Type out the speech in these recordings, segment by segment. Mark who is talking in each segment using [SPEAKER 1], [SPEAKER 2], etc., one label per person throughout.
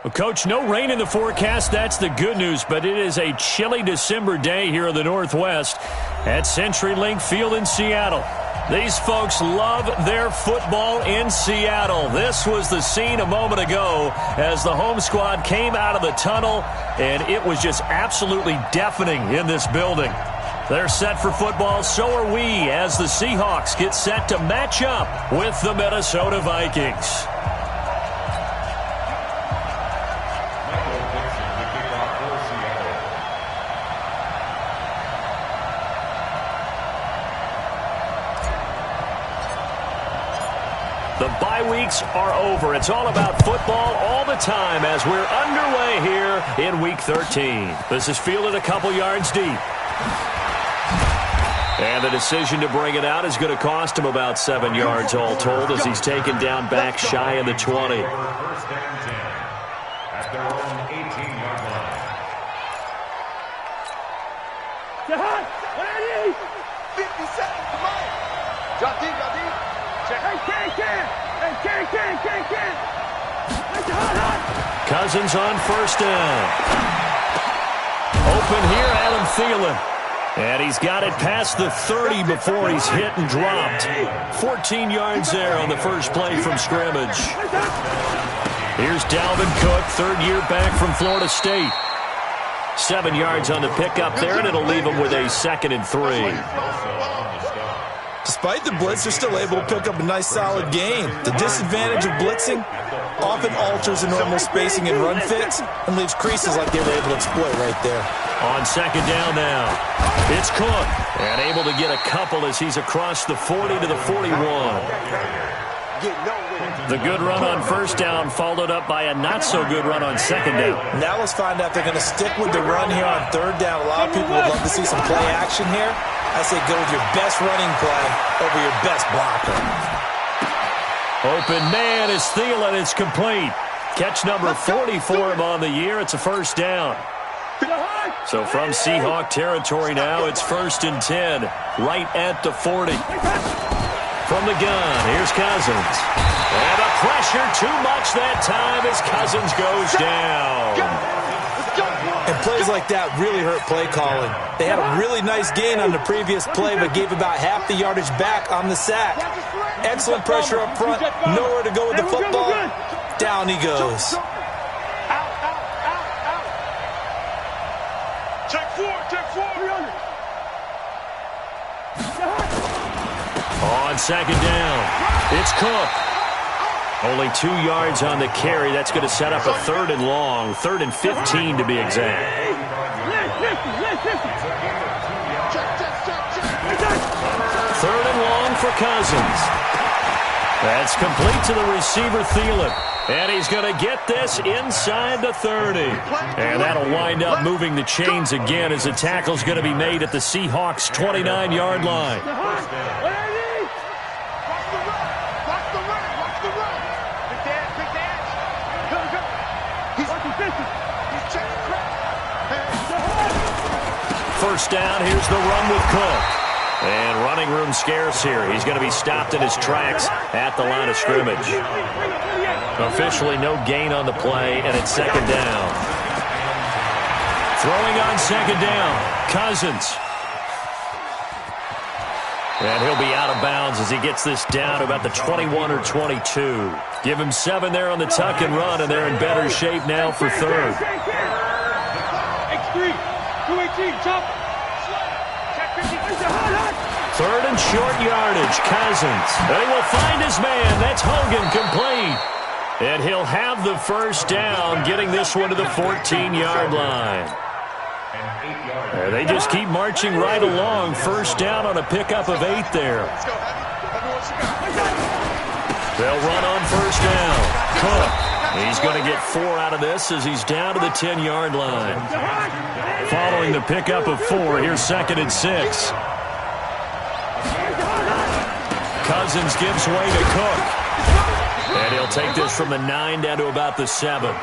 [SPEAKER 1] Well, Coach, no rain in the forecast. That's the good news, but it is a chilly December day here in the Northwest at CenturyLink Field in Seattle. These folks love their football in Seattle. This was the scene a moment ago as the home squad came out of the tunnel, and it was just absolutely deafening in this building. They're set for football, so are we, as the Seahawks get set to match up with the Minnesota Vikings. The bye weeks are over. It's all about football all the time as we're underway here in Week 13. This is fielded a couple yards deep. And the decision to bring it out is going to cost him about 7 yards all told as he's taken down back shy of the 20.
[SPEAKER 2] First and 10 at their own 18-yard line.
[SPEAKER 3] 50 seconds to mine. Drop deep, drop deep.
[SPEAKER 1] Cousins on first down. Open here, Adam Thielen. And he's got it past the 30 before he's hit and dropped. 14 yards there on the first play from scrimmage. Here's Dalvin Cook, third-year back from Florida State. 7 yards on the pickup there, and it'll leave him with a 2nd and 3.
[SPEAKER 4] Despite the blitz, they're still able to pick up a nice, solid gain. The disadvantage of blitzing often alters the normal spacing and run fits and leaves creases like they were able to exploit right there.
[SPEAKER 1] On second down now, it's Cook, and able to get a couple as he's across the 40 to the 41. The good run on first down followed up by a not-so-good run on second down.
[SPEAKER 4] Now let's find out if they're going to stick with the run here on third down. A lot of people would love to see some play action here. I say go with your best running play over your best blocker.
[SPEAKER 1] Open man is Thielen. It's complete. Catch number 40 for him on the year. It's a first down. So from Seahawk territory now, it's 1st and 10, right at the 40. From the gun, here's Cousins. And the pressure too much that time as Cousins goes down.
[SPEAKER 4] And plays like that really hurt play calling. They had a really nice gain on the previous play, but gave about half the yardage back on the sack. Excellent pressure up front, nowhere to go with the football. Down he goes.
[SPEAKER 1] On second down, it's Cook. Only 2 yards on the carry. That's going to set up a 3rd and long, 3rd and 15 to be exact. 3rd and long for Cousins. That's complete to the receiver, Thielen. And he's going to get this inside the 30. And that'll wind up moving the chains again as the tackle's going to be made at the Seahawks' 29-yard line. First down, here's the run with Cook. And running room scarce here. He's going to be stopped in his tracks at the line of scrimmage. Officially no gain on the play, and it's second down. Throwing on second down, Cousins. And he'll be out of bounds as he gets this down to about the 21 or 22. Give him 7 there on the tuck and run, and they're in better shape now for third. Third and short yardage, Cousins. They will find his man. That's Hogan, complete. And he'll have the first down, getting this one to the 14-yard line. And they just keep marching right along. First down on a pickup of 8 there. They'll run on first down. Cook. He's going to get 4 out of this as he's down to the 10-yard line. Following the pickup of 4, here's 2nd and 6. Cousins gives way to Cook. And he'll take this from the 9 down to about the 7.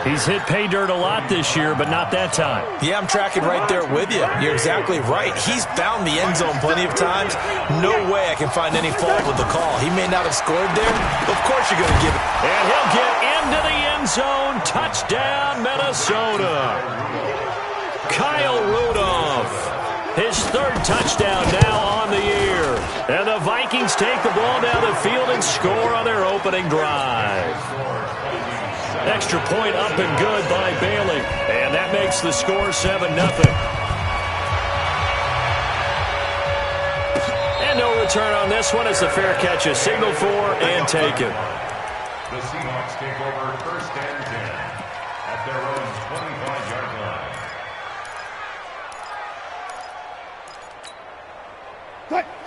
[SPEAKER 1] He's hit pay dirt a lot this year, but not that time.
[SPEAKER 4] Yeah, I'm tracking right there with you. You're exactly right. He's found the end zone plenty of times. No way I can find any fault with the call. He may not have scored there, but of course course you're going to give it.
[SPEAKER 1] And he'll get into the end zone. Touchdown, Minnesota. Kyle Rudolph, his third touchdown now on the year. And the Vikings take the ball down the field and score on their opening drive. Extra point up and good by Bailey. And that makes the score 7-0. And no return on this one. It's a fair catch, a signal for and taken.
[SPEAKER 2] The Seahawks take over first and 10 at their own 25-yard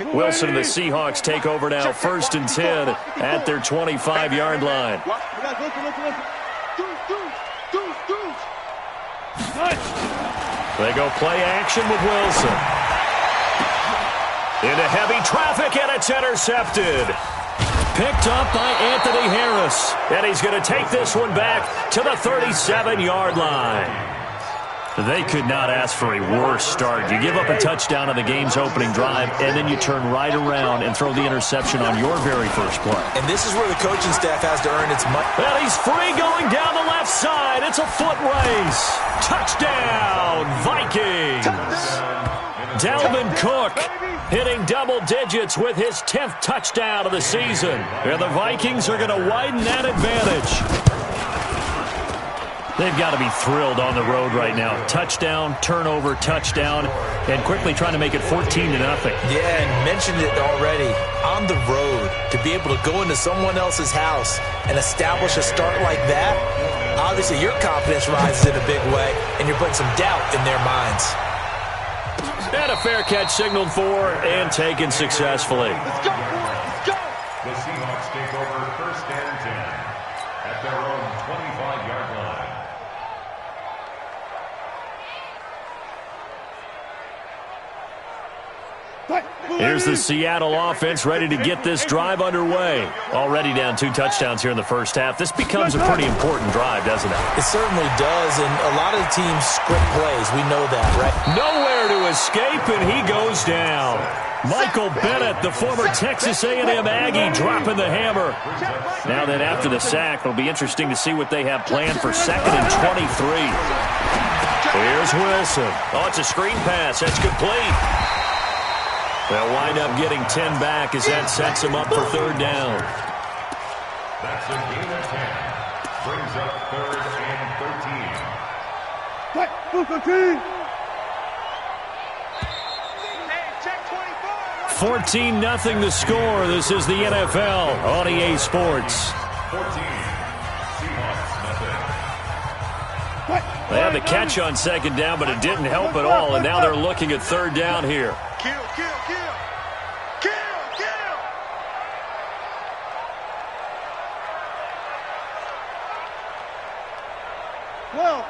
[SPEAKER 2] line.
[SPEAKER 1] Wilson and the Seahawks take over now, first and 10 at their 25-yard line. They go play action with Wilson. Into heavy traffic, and it's intercepted. Picked up by Anthony Harris. And he's going to take this one back to the 37-yard line. They could not ask for a worse start. You give up a touchdown on the game's opening drive, and then you turn right around and throw the interception on your very first play.
[SPEAKER 4] And this is where the coaching staff has to earn its money.
[SPEAKER 1] And he's free going down the left side. It's a foot race. Touchdown, Vikings. Dalvin Cook hitting double digits with his 10th touchdown of the season. And the Vikings are going to widen that advantage. They've got to be thrilled on the road right now. Touchdown, turnover, touchdown, and quickly trying to make it 14-0.
[SPEAKER 4] Yeah, and mentioned it already. On the road, to be able to go into someone else's house and establish a start like that, obviously your confidence rises in a big way, and you're putting some doubt in their minds.
[SPEAKER 1] And a fair catch signaled for and taken successfully.
[SPEAKER 2] Let's go. Let's go. The Seahawks take over first and 10 at their own 25-yard line.
[SPEAKER 1] Here's the Seattle offense ready to get this drive underway. Already down 2 touchdowns here in the first half. This becomes a pretty important drive, doesn't it?
[SPEAKER 4] It certainly does, and a lot of the teams script plays. We know that, right?
[SPEAKER 1] Nowhere to escape, and he goes down. Michael Bennett, the former Texas A&M Aggie, dropping the hammer. Now then, after the sack, it'll be interesting to see what they have planned for 2nd and 23. Here's Wilson. Oh, it's a screen pass. That's complete. They'll wind up getting 10 back as that sets them up for 3rd down.
[SPEAKER 2] That's a gain of 10. Brings up 3rd and 13.
[SPEAKER 1] 14-0 the score. This is the NFL on EA Sports.
[SPEAKER 2] 14. Seahawks, nothing.
[SPEAKER 1] They had the catch on 2nd down, but it didn't help at all, and now they're looking at 3rd down here.
[SPEAKER 3] Kill.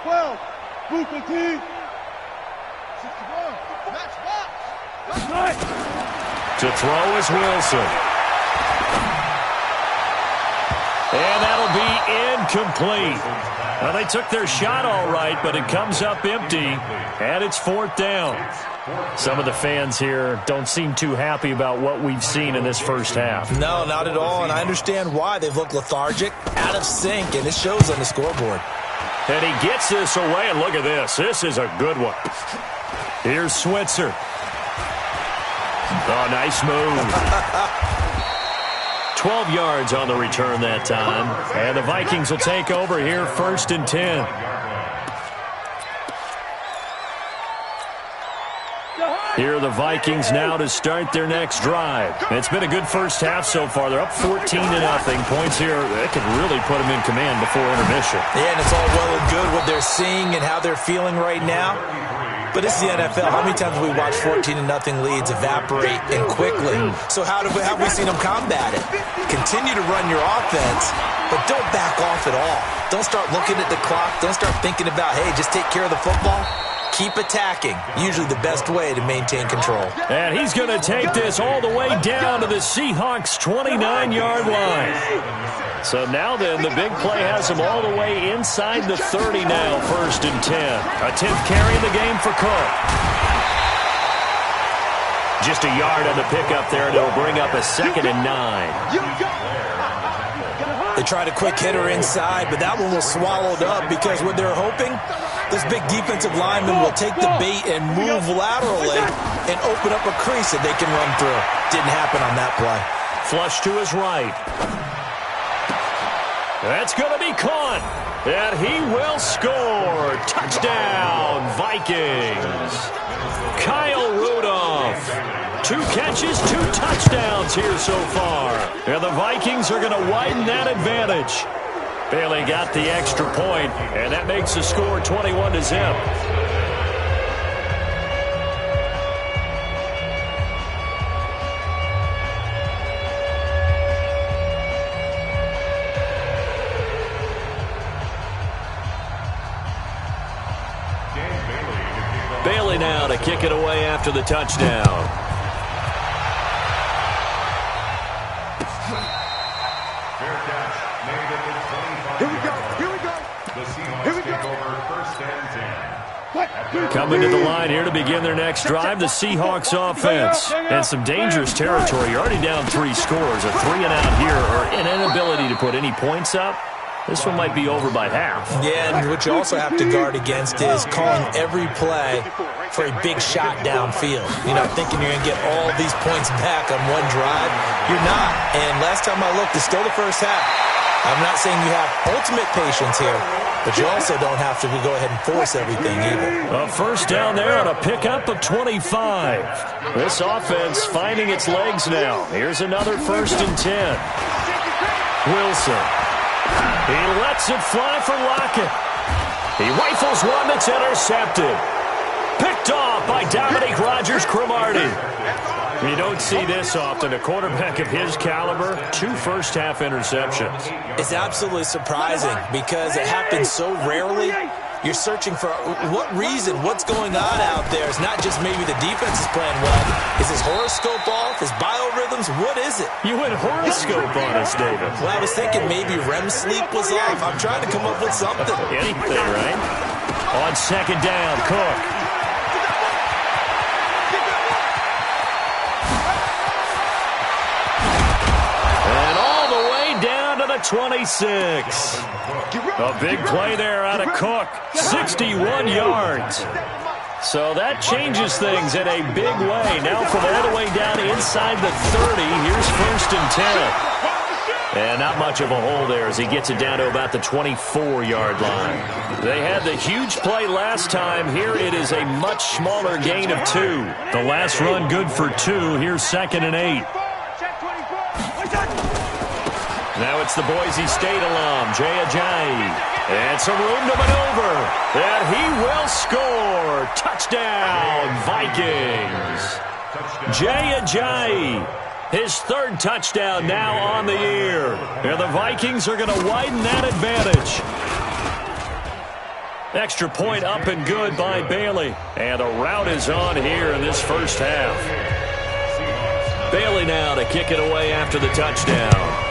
[SPEAKER 3] 12. Move 15. 61. Match box. That's right.
[SPEAKER 1] To throw is Wilson. And that'll be incomplete. Now, they took their shot all right, but it comes up empty, and it's 4th down. Some of the fans here don't seem too happy about what we've seen in this first half.
[SPEAKER 4] No, not at all, and I understand why. They've looked lethargic, out of sync, and it shows on the scoreboard.
[SPEAKER 1] And he gets this away, and look at this. This is a good one. Here's Switzer. Oh, nice move. 12 yards on the return that time. And the Vikings will take over here, 1st and 10. Here are the Vikings now to start their next drive. It's been a good first half so far. They're up 14-0. Points here, they can really put them in command before intermission.
[SPEAKER 4] Yeah, and it's all well and good what they're seeing and how they're feeling right now. But this is the NFL. How many times have we watched 14-0 leads evaporate and quickly? So how have we seen them combat it? Continue to run your offense, but don't back off at all. Don't start looking at the clock. Don't start thinking about, hey, just take care of the football. Keep attacking. Usually the best way to maintain control.
[SPEAKER 1] And he's going to take this all the way down to the Seahawks' 29-yard line. So now then, the big play has him all the way inside the 30 now, 1st and 10. A 10th carry in the game for Cook. Just a yard on the pickup there, and it'll bring up a 2nd and 9.
[SPEAKER 4] They tried a quick hitter inside, but that one was swallowed up because what they're hoping, this big defensive lineman will take the bait and move laterally and open up a crease that they can run through. Didn't happen on that play.
[SPEAKER 1] Flush to his right. That's going to be caught. And he will score. Touchdown, Vikings. Kyle Rudolph. 2 catches, 2 touchdowns here so far. And the Vikings are going to widen that advantage. Bailey got the extra point, and that makes the score 21-0. Bailey now to kick it away after the touchdown.
[SPEAKER 3] Here we go.
[SPEAKER 2] The Seahawks take over 1st and 10.
[SPEAKER 1] Coming to the line here to begin their next drive, the Seahawks offense. And some dangerous territory. You're already down 3 scores. A 3-and-out here, or an inability to put any points up. This one might be over by half.
[SPEAKER 4] Yeah, and what you also have to guard against is calling every play for a big shot downfield. You know, thinking you're going to get all these points back on one drive. You're not. And last time I looked, it's still the first half. I'm not saying you have ultimate patience here, but you also don't have to go ahead and force everything either.
[SPEAKER 1] A first down there on a pickup of 25. This offense finding its legs now. Here's another 1st and 10. Wilson. He lets it fly for Lockett. He rifles one that's intercepted. Picked off by Dominique Rodgers-Cromartie. You don't see this often. A quarterback of his caliber, 2 first-half interceptions.
[SPEAKER 4] It's absolutely surprising because it happens so rarely. You're searching for what reason, what's going on out there. It's not just maybe the defense is playing well. Is his horoscope off? His biorhythms? What is it?
[SPEAKER 1] You went horoscope on us, David.
[SPEAKER 4] Well, I was thinking maybe REM sleep was off. I'm trying to come up with something.
[SPEAKER 1] Anything, right? On 2nd down, Cook. And all the way down to the 26. A big play there out of Cook. 61 yards. So that changes things in a big way. Now from all the way down inside the 30, here's 1st and 10. And not much of a hole there as he gets it down to about the 24-yard line. They had the huge play last time. Here it is a much smaller gain of 2. The last run good for 2. Here's 2nd and 8. Now it's the Boise State alum, Jay Ajayi. And some room to maneuver. And he will score. Touchdown, Vikings. Jay Ajayi. His 3rd touchdown now on the year. And the Vikings are going to widen that advantage. Extra point up and good by Bailey. And a rout is on here in this first half. Bailey now to kick it away after the touchdown.